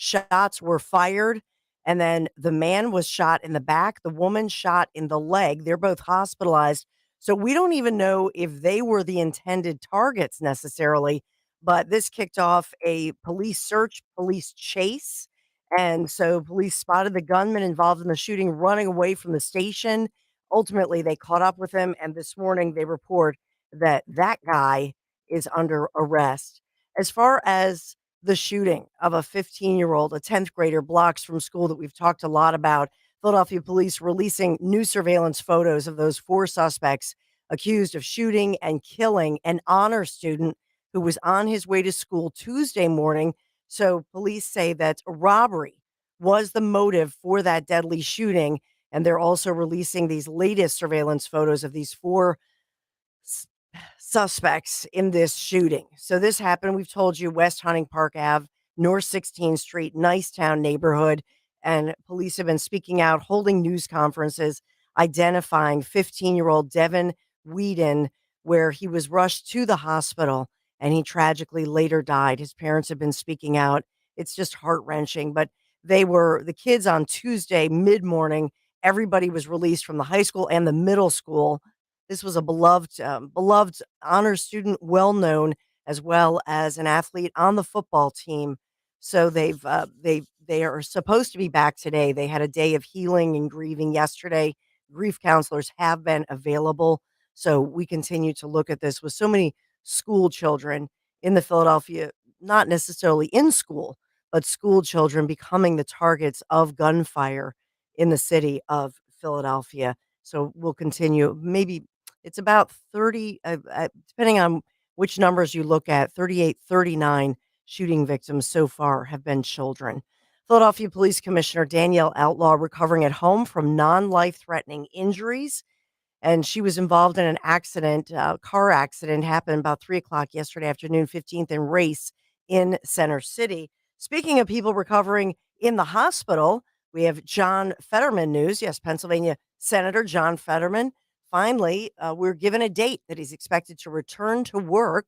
shots were fired. And then the man was shot in the back, the woman shot in the leg. They're both hospitalized. So we don't even know if they were the intended targets necessarily, but this kicked off a police search, police chase. And so police spotted the gunman involved in the shooting running away from the station. Ultimately, they caught up with him. And this morning, they report that that guy is under arrest. As far as the shooting of a 15-year-old, a 10th grader, blocks from school that we've talked a lot about, Philadelphia police releasing new surveillance photos of those four suspects accused of shooting and killing an honor student who was on his way to school Tuesday morning. So police say that robbery was the motive for that deadly shooting. And they're also releasing these latest surveillance photos of these four s- suspects in this shooting. So this happened, we've told you, West Hunting Park Ave, North 16th Street, Nicetown neighborhood. And police have been speaking out, holding news conferences, identifying 15-year-old Devin Whedon, where he was rushed to the hospital and he tragically later died. His parents have been speaking out. It's just heart wrenching. But they were the kids on Tuesday mid morning. Everybody was released from the high school and the middle school. This was a beloved honor student, well known, as well as an athlete on the football team. So they are supposed to be back today. They had a day of healing and grieving yesterday. Grief counselors have been available. So we continue to look at this with so many school children in the Philadelphia, not necessarily in school, but school children becoming the targets of gunfire in the city of Philadelphia. So we'll continue. Maybe it's about 30, depending on which numbers you look at, 38, 39 shooting victims so far have been children. Philadelphia Police Commissioner Danielle Outlaw recovering at home from non life threatening injuries. And she was involved in an accident, car accident happened about 3 o'clock yesterday afternoon, 15th and Race in Center City. Speaking of people recovering in the hospital, we have John Fetterman news. Yes, Pennsylvania Senator John Fetterman. Finally, we're given a date that he's expected to return to work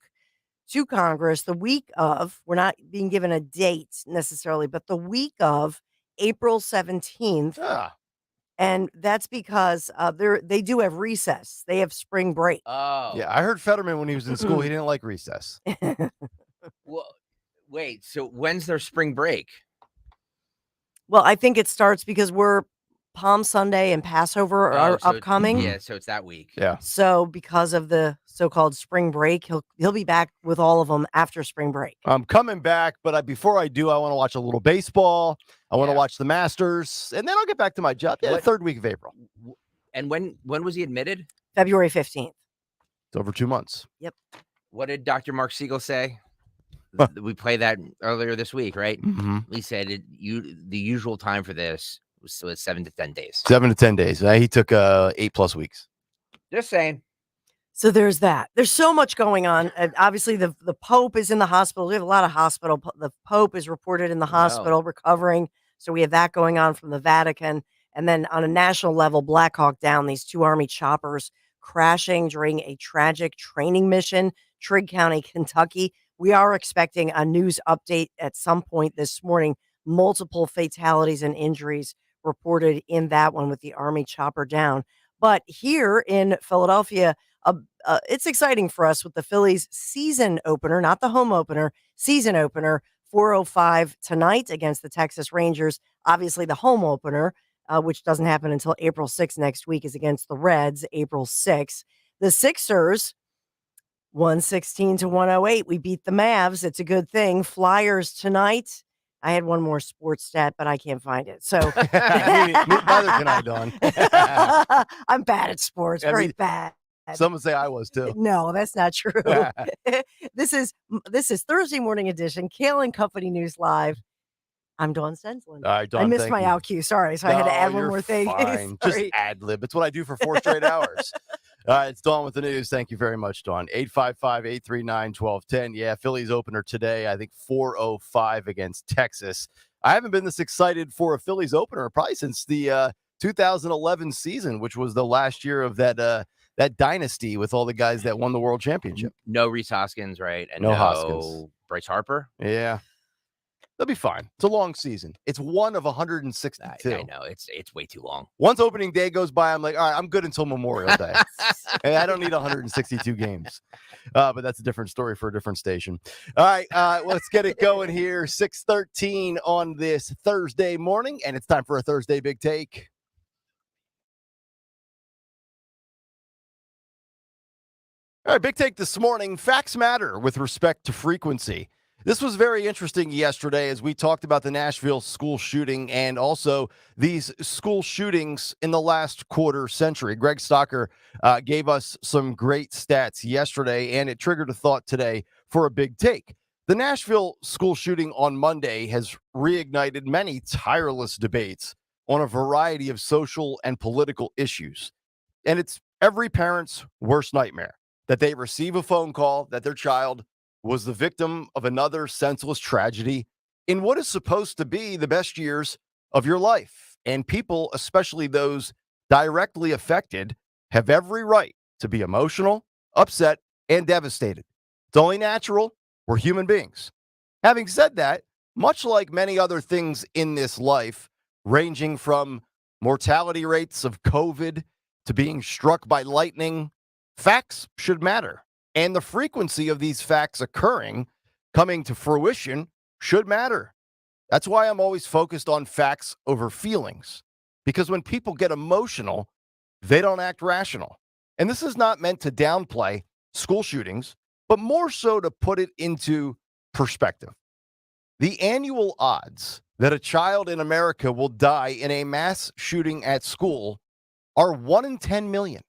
to Congress the week of, we're not being given a date necessarily, but the week of April 17th. Ah. And that's because they do have recess. They have spring break. Oh. Yeah, I heard Fetterman when he was in school, he didn't like recess. Well, wait, so when's their spring break? Well, I think it starts because we're Palm Sunday and Passover are so upcoming. Yeah, so it's that week. Yeah. So because of the so-called spring break, he'll be back with all of them after spring break. I'm coming back, but before I do, I want to watch a little baseball. I want to watch the Masters, and then I'll get back to my job. Yeah, third week of April. And when was he admitted? February 15th. It's over 2 months. Yep. What did Dr. Mark Siegel say? We played that earlier this week, right? Mm-hmm. He said the usual time for this was 7 to 10 days. 7 to 10 days. He took 8+ weeks. Just saying. So there's that. There's so much going on. Obviously, the Pope is in the hospital. We have a lot of hospital. The Pope is reported in the hospital recovering. So we have that going on from the Vatican. And then on a national level, Black Hawk Down, these two Army choppers crashing during a tragic training mission, Trigg County, Kentucky. We are expecting a news update at some point this morning. Multiple fatalities and injuries reported in that one with the Army chopper down. But here in Philadelphia, it's exciting for us with the Phillies season opener, not the home opener, season opener, 4:05 tonight against the Texas Rangers. Obviously, the home opener, which doesn't happen until April 6th next week, is against the Reds, April 6th. The Sixers, 116 to 108. We beat the Mavs. It's a good thing. Flyers tonight. I had one more sports stat, but I can't find it. So neither can I, Dawn. I'm bad at sports, very bad. Some would say I was too. No, that's not true. This is Thursday morning edition, Kayal and Company News Live. I'm Dawn Stensland. All right, Dawn, I missed thank my you. out cue. Sorry, so I had to add one you're more thing. Fine. Just Sorry. ad lib. It's what I do for 4 straight hours. All right, it's Dawn with the news. Thank you very much, Dawn. 855-839-1210. Yeah, Phillies opener today. I think 4:05 against Texas. I haven't been this excited for a Phillies opener probably since the 2011 season, which was the last year of that dynasty with all the guys that won the world championship. No Rhys Hoskins, right? And No Hoskins. Bryce Harper. Yeah. They'll be fine. It's a long season. It's one of 162. I know it's way too long. Once opening day goes by, I'm like, all right, I'm good until Memorial Day. And I don't need 162 games. But that's a different story for a different station. All right, let's get it going here. 6:13 on this Thursday morning, and it's time for a Thursday Big Take. All right, big take this morning. Facts matter with respect to frequency. This was very interesting yesterday as we talked about the Nashville school shooting and also these school shootings in the last quarter century. Greg Stocker gave us some great stats yesterday, and it triggered a thought today for a big take. The Nashville school shooting on Monday has reignited many tireless debates on a variety of social and political issues. And it's every parent's worst nightmare that they receive a phone call that their child was the victim of another senseless tragedy in what is supposed to be the best years of your life. And people, especially those directly affected, have every right to be emotional, upset, and devastated. It's only natural. We're human beings. Having said that, much like many other things in this life, ranging from mortality rates of COVID to being struck by lightning, facts should matter. And the frequency of these facts occurring, coming to fruition, should matter. That's why I'm always focused on facts over feelings. Because when people get emotional, they don't act rational. And this is not meant to downplay school shootings, but more so to put it into perspective. The annual odds that a child in America will die in a mass shooting at school are 1 in 10 million.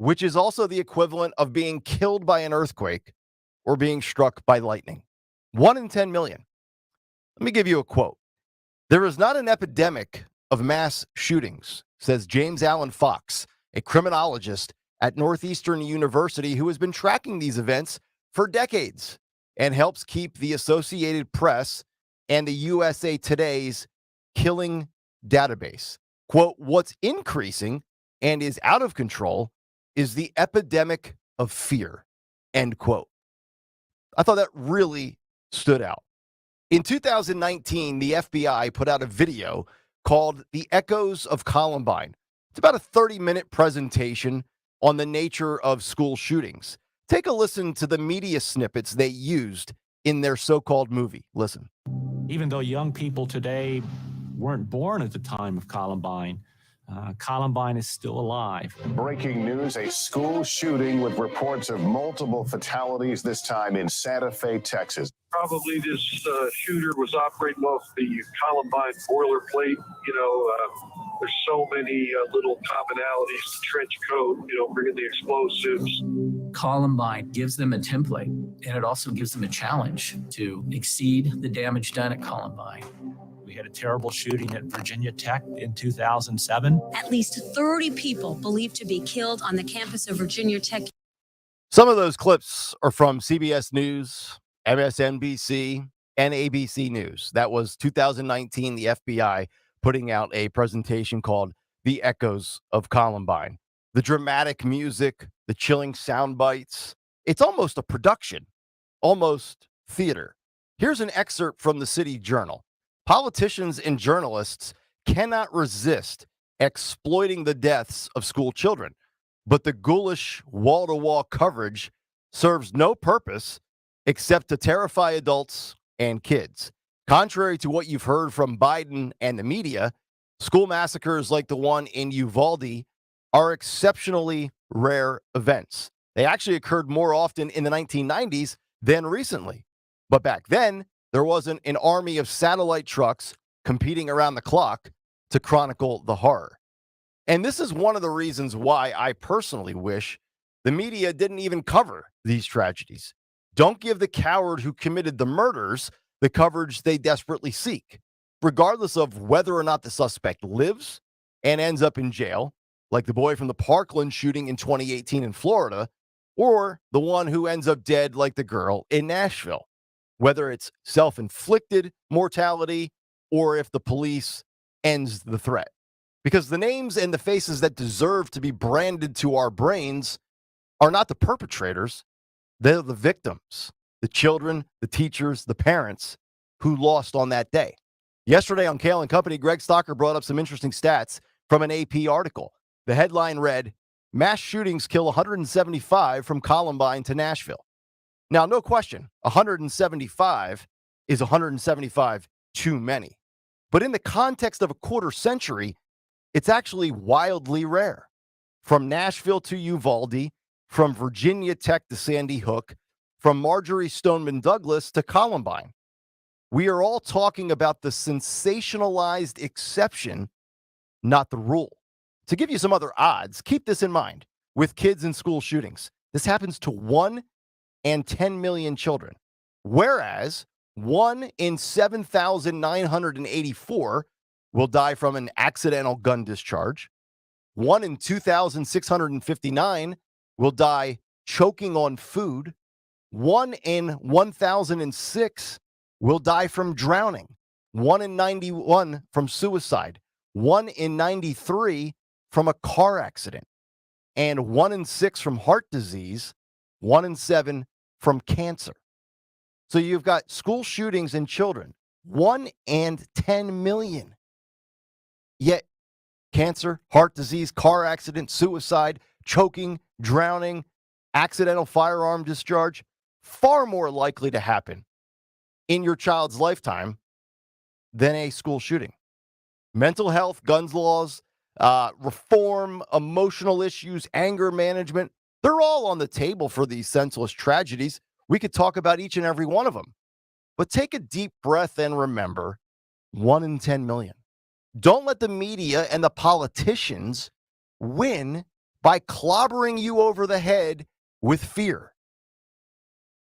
Which is also the equivalent of being killed by an earthquake or being struck by lightning. 1 in 10 million. Let me give you a quote. There is not an epidemic of mass shootings, says James Allen Fox, a criminologist at Northeastern University who has been tracking these events for decades and helps keep the Associated Press and the USA Today's killing database. Quote, what's increasing and is out of control is the epidemic of fear, end quote. I thought that really stood out. In 2019, the FBI put out a video called The Echoes of Columbine. It's about a 30-minute presentation on the nature of school shootings. Take a listen to the media snippets they used in their so-called movie. Listen. Even though young people today weren't born at the time of Columbine, Columbine is still alive. Breaking news, a school shooting with reports of multiple fatalities, this time in Santa Fe, Texas. Probably this shooter was operating off the Columbine boilerplate. There's so many little commonalities, the trench coat, bringing the explosives. Columbine gives them a template, and it also gives them a challenge to exceed the damage done at Columbine. We had a terrible shooting at Virginia Tech in 2007. At least 30 people believed to be killed on the campus of Virginia Tech. Some of those clips are from CBS News, MSNBC, and ABC News. That was 2019, the FBI putting out a presentation called The Echoes of Columbine. The dramatic music, the chilling sound bites. It's almost a production, almost theater. Here's an excerpt from the City Journal. Politicians and journalists cannot resist exploiting the deaths of school children, but the ghoulish wall-to-wall coverage serves no purpose except to terrify adults and kids. Contrary to what you've heard from Biden and the media, school massacres like the one in Uvalde are exceptionally rare events. They actually occurred more often in the 1990s than recently. But back then, there wasn't an army of satellite trucks competing around the clock to chronicle the horror. And this is one of the reasons why I personally wish the media didn't even cover these tragedies. Don't give the coward who committed the murders the coverage they desperately seek, regardless of whether or not the suspect lives and ends up in jail, like the boy from the Parkland shooting in 2018 in Florida, or the one who ends up dead like the girl in Nashville. Whether it's self-inflicted mortality or if the police ends the threat. Because the names and the faces that deserve to be branded to our brains are not the perpetrators. They're the victims, the children, the teachers, the parents, who lost on that day. Yesterday on Kayal and Company, Greg Stocker brought up some interesting stats from an AP article. The headline read, "Mass shootings kill 175 from Columbine to Nashville." Now, no question, 175 is 175 too many. But in the context of a quarter century, it's actually wildly rare. From Nashville to Uvalde, from Virginia Tech to Sandy Hook, from Marjorie Stoneman Douglas to Columbine. We are all talking about the sensationalized exception, not the rule. To give you some other odds, keep this in mind with kids and school shootings. This happens to 1 in 10 million children, whereas 1 in 7,984 will die from an accidental gun discharge. 1 in 2,659 will die choking on food. 1 in 1,006 will die from drowning. 1 in 91 from suicide. 1 in 93 from a car accident. And 1 in 6 from heart disease. 1 in 7 from cancer. So you've got school shootings in children. 1 in 10 million. Yet cancer, heart disease, car accident, suicide, choking, drowning, accidental firearm discharge, far more likely to happen in your child's lifetime than a school shooting. Mental health, guns laws, reform, emotional issues, anger management, they're all on the table for these senseless tragedies. We could talk about each and every one of them. But take a deep breath and remember, 1 in 10 million. Don't let the media and the politicians win by clobbering you over the head with fear.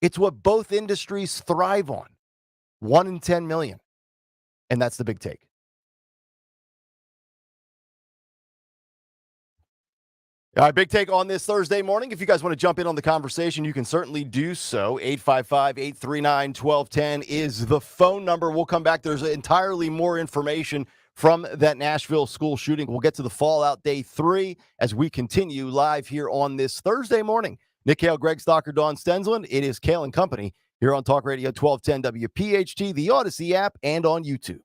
It's what both industries thrive on. 1 in 10 million. And that's the big take. All right, big take on this Thursday morning. If you guys want to jump in on the conversation, you can certainly do so. 855-839-1210 is the phone number. We'll come back. There's entirely more information from that Nashville school shooting. We'll get to the fallout day 3 as we continue live here on this Thursday morning. Nick Kayal, Greg Stocker, Dawn Stensland. It is Kayal and Company here on Talk Radio 1210 WPHT, the Odyssey app, and on YouTube.